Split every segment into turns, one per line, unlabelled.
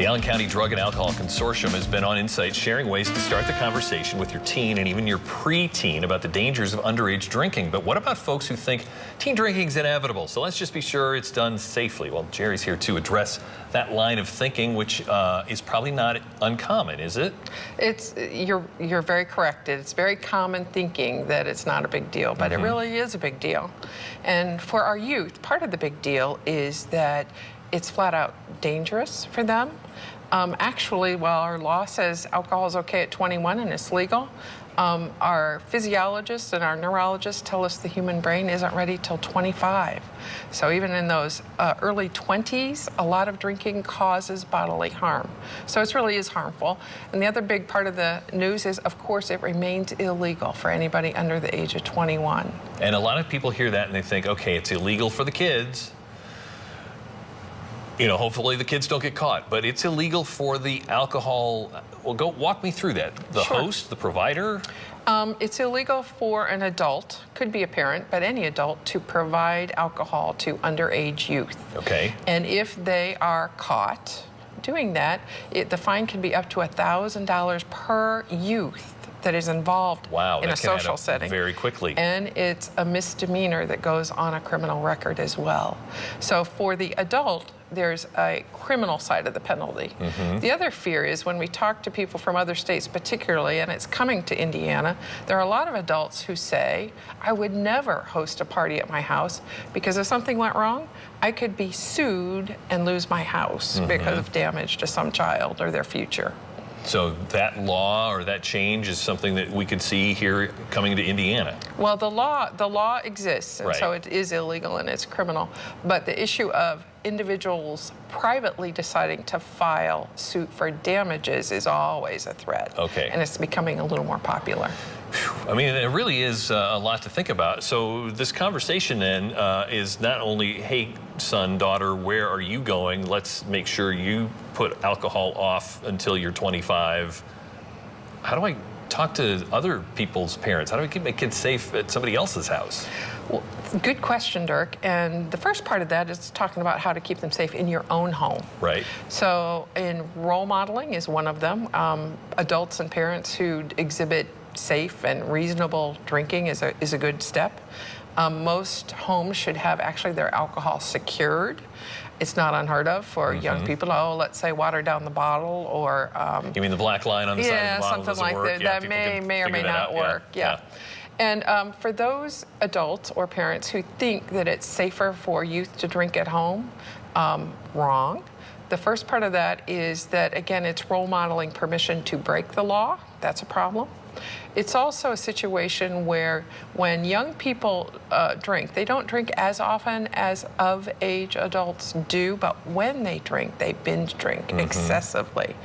The Allen County Drug and Alcohol Consortium has been on Insight sharing ways to start the conversation with your teen and even your preteen about the dangers of underage drinking. But what about folks who think teen drinking is inevitable? So let's just be sure it's done safely. Well, Jerry's here to address that line of thinking, which is probably not uncommon, is it?
You're very correct. It's very common thinking that it's not a big deal, but it really is a big deal. And for our youth, part of the big deal is that it's flat out dangerous for them. Actually, while our law says alcohol is okay at 21 and it's legal, our physiologists and our neurologists tell us the human brain isn't ready till 25. So even in those early 20s, a lot of drinking causes bodily harm. So it really is harmful. And the other big part of the news is, of course, it remains illegal for anybody under the age of 21.
And a lot of people hear that and they think, okay, it's illegal for the kids. You know, hopefully the kids don't get caught, but it's illegal for the alcohol. Well, walk me through that. The host, the provider?
It's illegal for an adult, could be a parent, but any adult, to provide alcohol to underage youth.
Okay.
And if they are caught doing that, the fine can be up to $1,000 per youth that is involved in a social setting.
Very quickly.
And it's a misdemeanor that goes on a criminal record as well. So for the adult, there's a criminal side of the penalty. The other fear is when we talk to people from other states particularly, and it's coming to Indiana, there are a lot of adults who say, I would never host a party at my house because if something went wrong, I could be sued and lose my house because of damage to some child or their future.
So that law or that change is something that we could see here coming to Indiana.
Well, the law exists, and so it is illegal and it's criminal. But the issue of individuals privately deciding to file suit for damages is always a threat.
Okay.
And it's becoming a little more popular.
I mean, it really is a lot to think about. So this conversation then is not only, hey, son, daughter, where are you going? Let's make sure you put alcohol off until you're 25. How do I talk to other people's parents? How do I keep my kids safe at somebody else's house?
Well, good question, Dirk. And the first part of that is talking about how to keep them safe in your own home.
Right.
So in role modeling is one of them. Adults and parents who exhibit safe and reasonable drinking is a good step. Most homes should have actually their alcohol secured. It's not unheard of for young people. Oh, let's say water down the bottle, or
you mean the black line on the side of the bottle
something like that.
Yeah,
that may or may not work. Yeah. And for those adults or parents who think that it's safer for youth to drink at home, wrong. The first part of that is that, again, it's role modeling permission to break the law. That's a problem. It's also a situation where when young people drink, they don't drink as often as of-age adults do, but when they drink, they binge drink excessively.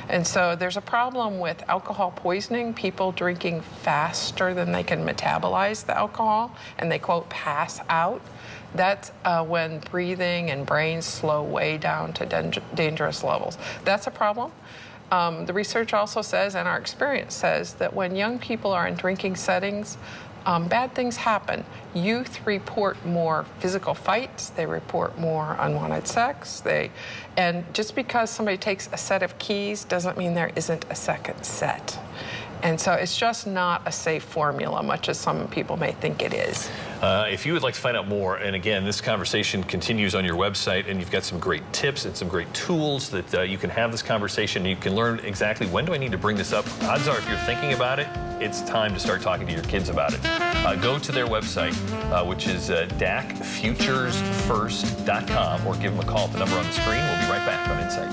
And so there's a problem with alcohol poisoning, people drinking faster than they can metabolize the alcohol, and they, quote, pass out. That's when breathing and brain slow way down to dangerous levels. That's a problem. The research also says, and our experience says, that when young people are in drinking settings, bad things happen. Youth report more physical fights, they report more unwanted sex, and just because somebody takes a set of keys doesn't mean there isn't a second set. And so it's just not a safe formula, much as some people may think it is.
If you would like to find out more, and again, this conversation continues on your website, and you've got some great tips and some great tools that you can have this conversation. You can learn exactly when do I need to bring this up. Odds are, if you're thinking about it, it's time to start talking to your kids about it. Go to their website, which is DACfuturesfirst.com, or give them a call at the number on the screen. We'll be right back on Insight.